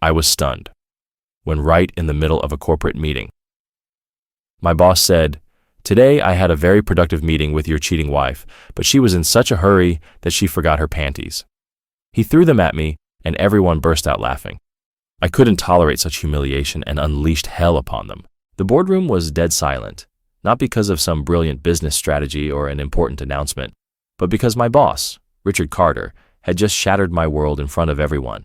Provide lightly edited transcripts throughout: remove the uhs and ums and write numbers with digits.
I was stunned, when right in the middle of a corporate meeting. My boss said, "Today I had a very productive meeting with your cheating wife, but she was in such a hurry that she forgot her panties." He threw them at me, and everyone burst out laughing. I couldn't tolerate such humiliation and unleashed hell upon them. The boardroom was dead silent, not because of some brilliant business strategy or an important announcement, but because my boss, Richard Carter, had just shattered my world in front of everyone,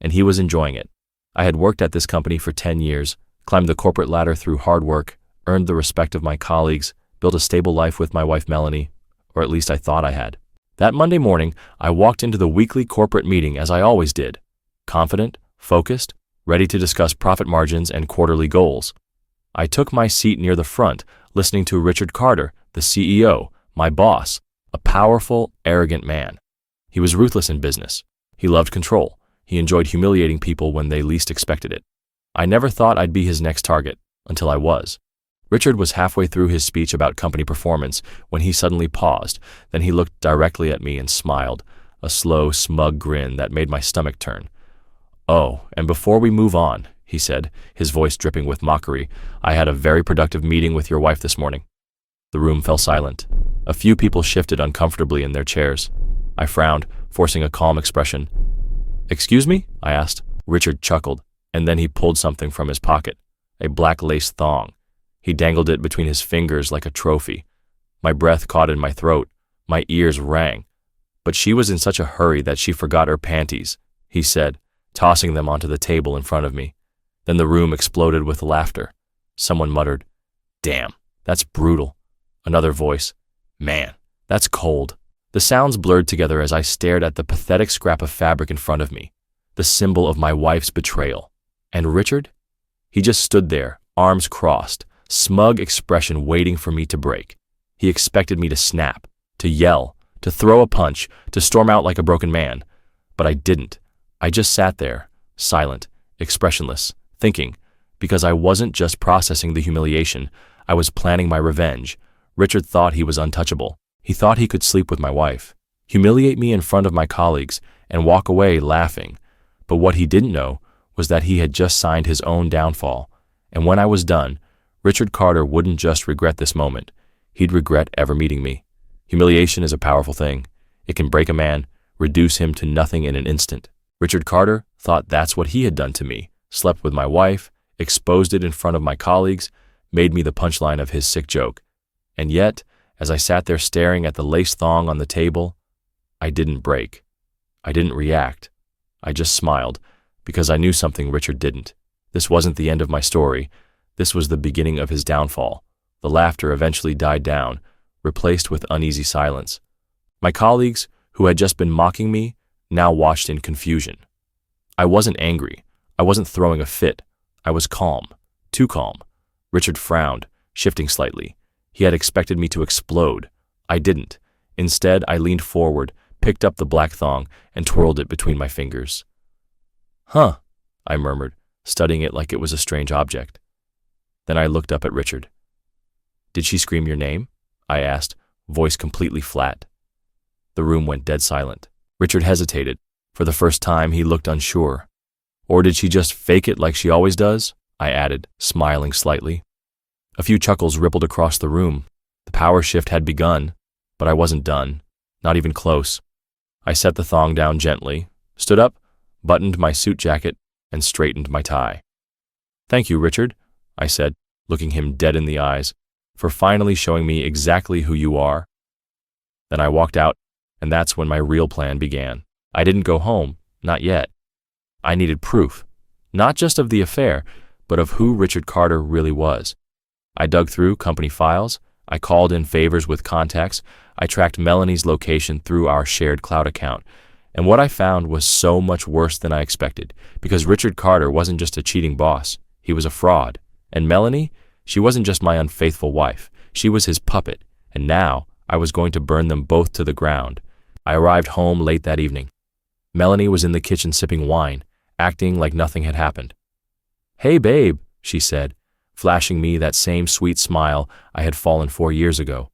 and he was enjoying it. I had worked at this company for 10 years, climbed the corporate ladder through hard work, earned the respect of my colleagues, built a stable life with my wife Melanie, or at least I thought I had. That Monday morning, I walked into the weekly corporate meeting as I always did, confident, focused, ready to discuss profit margins and quarterly goals. I took my seat near the front, listening to Richard Carter, the CEO, my boss, a powerful, arrogant man. He was ruthless in business. He loved control. He enjoyed humiliating people when they least expected it. I never thought I'd be his next target, until I was. Richard was halfway through his speech about company performance when he suddenly paused. Then he looked directly at me and smiled, a slow, smug grin that made my stomach turn. "Oh, and before we move on," he said, his voice dripping with mockery, "I had a very productive meeting with your wife this morning." The room fell silent. A few people shifted uncomfortably in their chairs. I frowned, forcing a calm expression. "Excuse me?" I asked. Richard chuckled, and then he pulled something from his pocket, a black lace thong. He dangled it between his fingers like a trophy. My breath caught in my throat. My ears rang. "But she was in such a hurry that she forgot her panties," he said, tossing them onto the table in front of me. Then the room exploded with laughter. Someone muttered, "Damn, that's brutal." Another voice, "Man, that's cold." The sounds blurred together as I stared at the pathetic scrap of fabric in front of me, the symbol of my wife's betrayal. And Richard? He just stood there, arms crossed, smug expression waiting for me to break. He expected me to snap, to yell, to throw a punch, to storm out like a broken man. But I didn't. I just sat there, silent, expressionless, thinking, because I wasn't just processing the humiliation, I was planning my revenge. Richard thought he was untouchable. He thought he could sleep with my wife, humiliate me in front of my colleagues, and walk away laughing. But what he didn't know was that he had just signed his own downfall. And when I was done, Richard Carter wouldn't just regret this moment. He'd regret ever meeting me. Humiliation is a powerful thing. It can break a man, reduce him to nothing in an instant. Richard Carter thought that's what he had done to me, slept with my wife, exposed it in front of my colleagues, made me the punchline of his sick joke. And yet, as I sat there staring at the lace thong on the table, I didn't break. I didn't react. I just smiled, because I knew something Richard didn't. This wasn't the end of my story. This was the beginning of his downfall. The laughter eventually died down, replaced with uneasy silence. My colleagues, who had just been mocking me, now watched in confusion. I wasn't angry. I wasn't throwing a fit. I was calm. Too calm. Richard frowned, shifting slightly. He had expected me to explode. I didn't. Instead, I leaned forward, picked up the black thong, and twirled it between my fingers. "Huh," I murmured, studying it like it was a strange object. Then I looked up at Richard. "Did she scream your name?" I asked, voice completely flat. The room went dead silent. Richard hesitated. For the first time, he looked unsure. "Or did she just fake it like she always does?" I added, smiling slightly. A few chuckles rippled across the room. The power shift had begun, but I wasn't done, not even close. I set the thong down gently, stood up, buttoned my suit jacket, and straightened my tie. "Thank you, Richard," I said, looking him dead in the eyes, "for finally showing me exactly who you are." Then I walked out, and that's when my real plan began. I didn't go home, not yet. I needed proof, not just of the affair, but of who Richard Carter really was. I dug through company files, I called in favors with contacts, I tracked Melanie's location through our shared cloud account, and what I found was so much worse than I expected, because Richard Carter wasn't just a cheating boss, he was a fraud. And Melanie, she wasn't just my unfaithful wife, she was his puppet, and now I was going to burn them both to the ground. I arrived home late that evening. Melanie was in the kitchen sipping wine, acting like nothing had happened. "Hey, babe," she said, flashing me that same sweet smile I had fallen for years ago.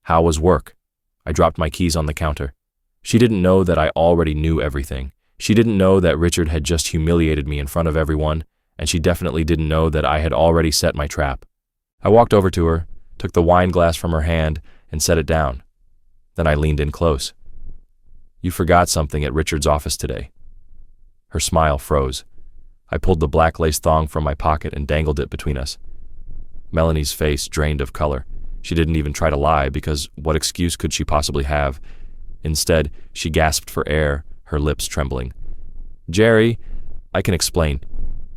"How was work?" I dropped my keys on the counter. She didn't know that I already knew everything. She didn't know that Richard had just humiliated me in front of everyone, and she definitely didn't know that I had already set my trap. I walked over to her, took the wine glass from her hand, and set it down. Then I leaned in close. "You forgot something at Richard's office today." Her smile froze. I pulled the black lace thong from my pocket and dangled it between us. Melanie's face drained of color. She didn't even try to lie, because what excuse could she possibly have? Instead, she gasped for air, her lips trembling. "Jerry, I can explain."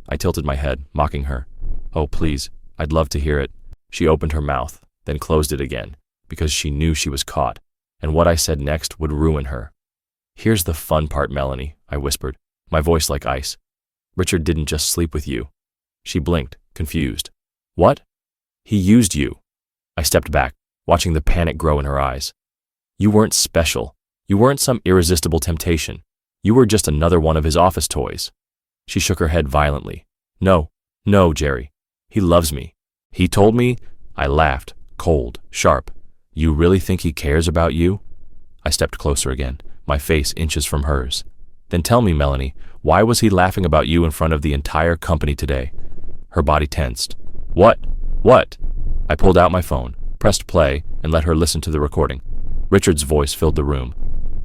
I tilted my head, mocking her. "Oh, please, I'd love to hear it." She opened her mouth, then closed it again, because she knew she was caught, and what I said next would ruin her. "Here's the fun part, Melanie," I whispered, my voice like ice. "Richard didn't just sleep with you." She blinked, confused. "What?" "He used you." I stepped back, watching the panic grow in her eyes. "You weren't special. You weren't some irresistible temptation. You were just another one of his office toys." She shook her head violently. No, Jerry. He loves me. He told me." I laughed, cold, sharp. "You really think he cares about you?" I stepped closer again, my face inches from hers. "Then tell me, Melanie, why was he laughing about you in front of the entire company today?" Her body tensed. What? I pulled out my phone, pressed play, and let her listen to the recording. Richard's voice filled the room.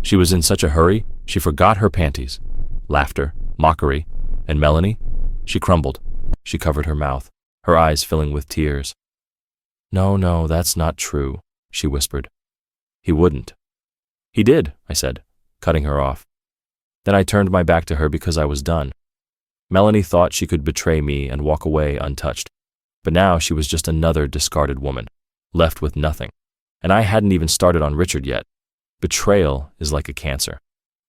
She was in such a hurry, she forgot her panties. Laughter, mockery, and Melanie? She crumbled. She covered her mouth, her eyes filling with tears. No, that's not true," she whispered. "He wouldn't." "He did," I said, cutting her off. Then I turned my back to her because I was done. Melanie thought she could betray me and walk away untouched, but now she was just another discarded woman, left with nothing. And I hadn't even started on Richard yet. Betrayal is like a cancer.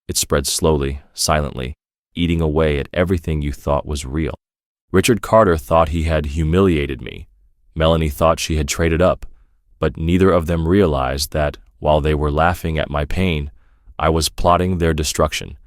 It spreads slowly, silently, eating away at everything you thought was real. Richard Carter thought he had humiliated me. Melanie thought she had traded up, but neither of them realized that, while they were laughing at my pain, I was plotting their destruction,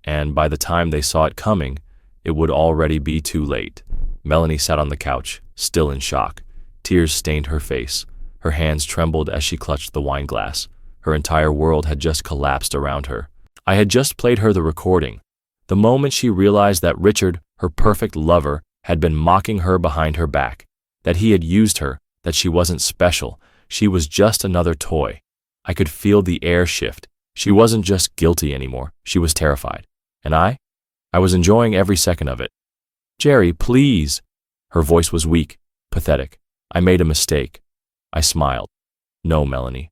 and by the time they saw it coming, it would already be too late. Melanie sat on the couch, still in shock. Tears stained her face. Her hands trembled as she clutched the wine glass. Her entire world had just collapsed around her. I had just played her the recording. The moment she realized that Richard, her perfect lover, had been mocking her behind her back, that he had used her, that she wasn't special, she was just another toy. I could feel the air shift. She wasn't just guilty anymore, she was terrified. And I was enjoying every second of it. "Jerry, please." Her voice was weak, pathetic. "I made a mistake." I smiled. "No, Melanie."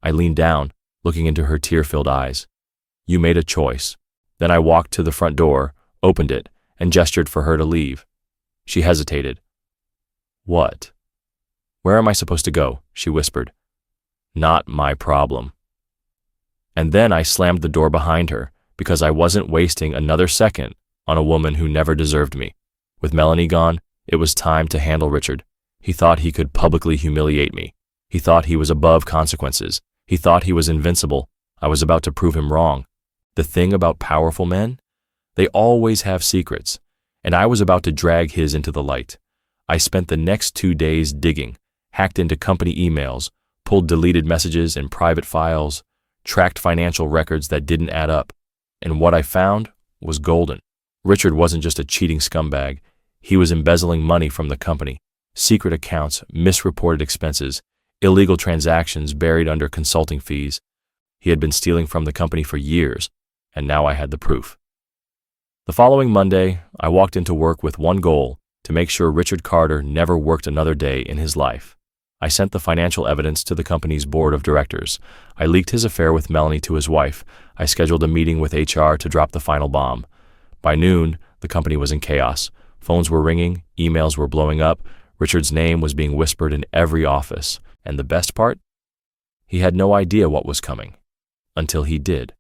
I leaned down, looking into her tear-filled eyes. "You made a choice." Then I walked to the front door, opened it, and gestured for her to leave. She hesitated. "What?" "Where am I supposed to go?" she whispered. "Not my problem." And then I slammed the door behind her, because I wasn't wasting another second on a woman who never deserved me. With Melanie gone, it was time to handle Richard. He thought he could publicly humiliate me. He thought he was above consequences. He thought he was invincible. I was about to prove him wrong. The thing about powerful men? They always have secrets, and I was about to drag his into the light. I spent the next 2 days digging, hacked into company emails, pulled deleted messages and private files, tracked financial records that didn't add up, and what I found was golden. Richard wasn't just a cheating scumbag. He was embezzling money from the company, secret accounts, misreported expenses, illegal transactions buried under consulting fees. He had been stealing from the company for years, and now I had the proof. The following Monday, I walked into work with one goal: to make sure Richard Carter never worked another day in his life. I sent the financial evidence to the company's board of directors. I leaked his affair with Melanie to his wife. I scheduled a meeting with HR to drop the final bomb. By noon, the company was in chaos. Phones were ringing, emails were blowing up, Richard's name was being whispered in every office. And the best part? He had no idea what was coming. Until he did.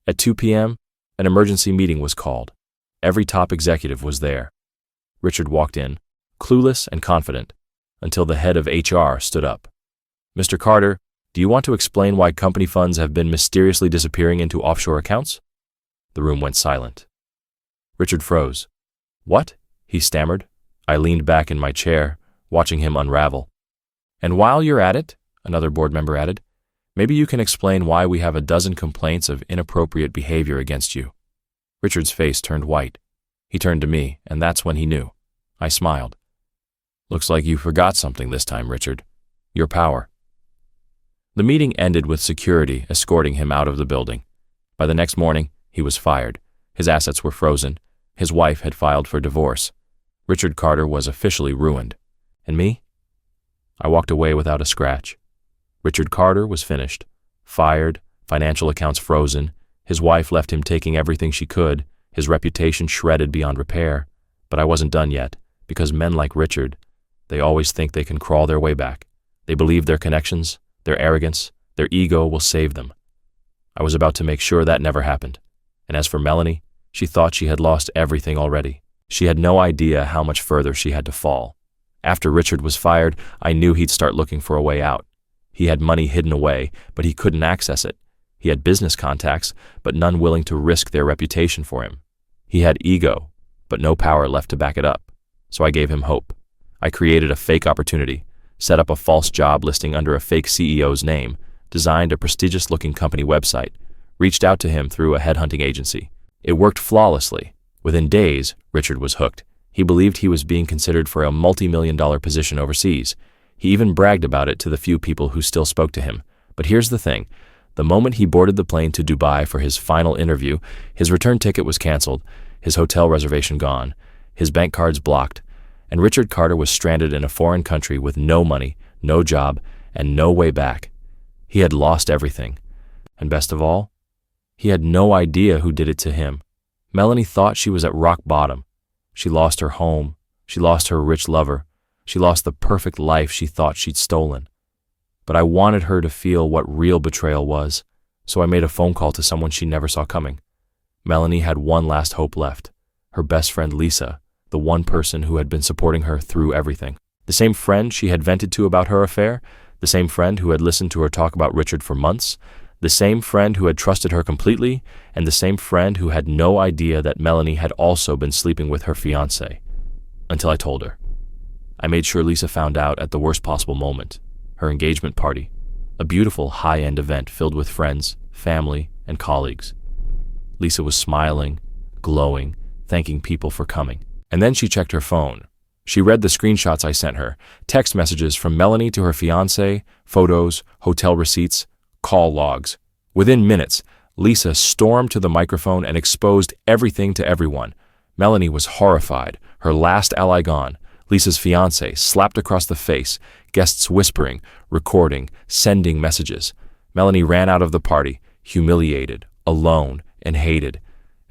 At 2 p.m., an emergency meeting was called. Every top executive was there. Richard walked in, clueless and confident, until the head of HR stood up. "Mr. Carter, do you want to explain why company funds have been mysteriously disappearing into offshore accounts?" The room went silent. Richard froze. "What?" he stammered. I leaned back in my chair, watching him unravel. "And while you're at it," another board member added, "maybe you can explain why we have a dozen complaints of inappropriate behavior against you." Richard's face turned white. He turned to me, and that's when he knew. I smiled. Looks like you forgot something this time, Richard. Your power. The meeting ended with security escorting him out of the building. By the next morning, he was fired. His assets were frozen. His wife had filed for divorce. Richard Carter was officially ruined. And me? I walked away without a scratch. Richard Carter was finished. Fired, financial accounts frozen. His wife left him taking everything she could, his reputation shredded beyond repair. But I wasn't done yet, because men like Richard, they always think they can crawl their way back. They believe their connections, their arrogance, their ego will save them. I was about to make sure that never happened. And as for Melanie, she thought she had lost everything already. She had no idea how much further she had to fall. After Richard was fired, I knew he'd start looking for a way out. He had money hidden away, but he couldn't access it. He had business contacts, but none willing to risk their reputation for him. He had ego, but no power left to back it up. So I gave him hope. I created a fake opportunity, set up a false job listing under a fake CEO's name, designed a prestigious-looking company website, reached out to him through a headhunting agency. It worked flawlessly. Within days, Richard was hooked. He believed he was being considered for a multi-million-dollar position overseas. He even bragged about it to the few people who still spoke to him. But here's the thing. The moment he boarded the plane to Dubai for his final interview, his return ticket was canceled, his hotel reservation gone, his bank cards blocked, and Richard Carter was stranded in a foreign country with no money, no job, and no way back. He had lost everything. And best of all, he had no idea who did it to him. Melanie thought she was at rock bottom. She lost her home. She lost her rich lover. She lost the perfect life she thought she'd stolen. But I wanted her to feel what real betrayal was, so I made a phone call to someone she never saw coming. Melanie had one last hope left, her best friend Lisa, the one person who had been supporting her through everything. The same friend she had vented to about her affair, the same friend who had listened to her talk about Richard for months, the same friend who had trusted her completely, and the same friend who had no idea that Melanie had also been sleeping with her fiancé. Until I told her. I made sure Lisa found out at the worst possible moment, her engagement party, a beautiful high-end event filled with friends, family, and colleagues. Lisa was smiling, glowing, thanking people for coming. And then she checked her phone. She read the screenshots I sent her, text messages from Melanie to her fiancé, photos, hotel receipts, call logs. Within minutes, Lisa stormed to the microphone and exposed everything to everyone. Melanie was horrified, her last ally gone. Lisa's fiancé slapped across the face, guests whispering, recording, sending messages. Melanie ran out of the party, humiliated, alone, and hated.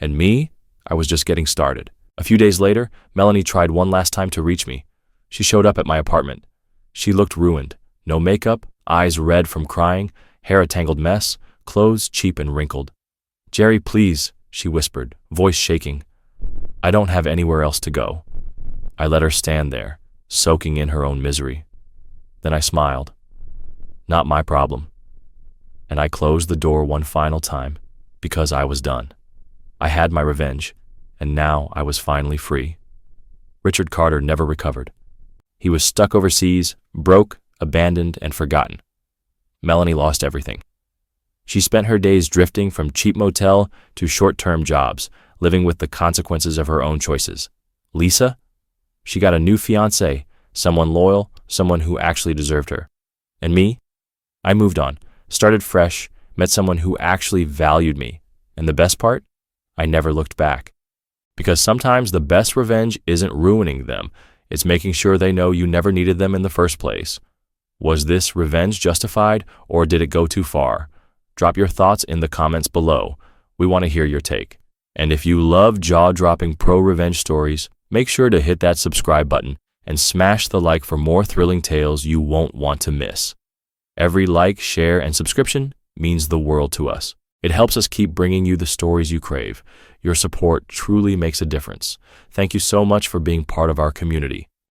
And me? I was just getting started. A few days later, Melanie tried one last time to reach me. She showed up at my apartment. She looked ruined. No makeup, eyes red from crying, hair a tangled mess, clothes cheap and wrinkled. "Jerry, please," she whispered, voice shaking. "I don't have anywhere else to go." I let her stand there, soaking in her own misery. Then I smiled. Not my problem. And I closed the door one final time, because I was done. I had my revenge, and now I was finally free. Richard Carter never recovered. He was stuck overseas, broke, abandoned, and forgotten. Melanie lost everything. She spent her days drifting from cheap motel to short-term jobs, living with the consequences of her own choices. Lisa? She got a new fiancé, someone loyal, someone who actually deserved her. And me? I moved on, started fresh, met someone who actually valued me. And the best part? I never looked back. Because sometimes the best revenge isn't ruining them, it's making sure they know you never needed them in the first place. Was this revenge justified, or did it go too far? Drop your thoughts in the comments below. We want to hear your take. And if you love jaw-dropping pro-revenge stories, make sure to hit that subscribe button and smash the like for more thrilling tales you won't want to miss. Every like, share, and subscription means the world to us. It helps us keep bringing you the stories you crave. Your support truly makes a difference. Thank you so much for being part of our community.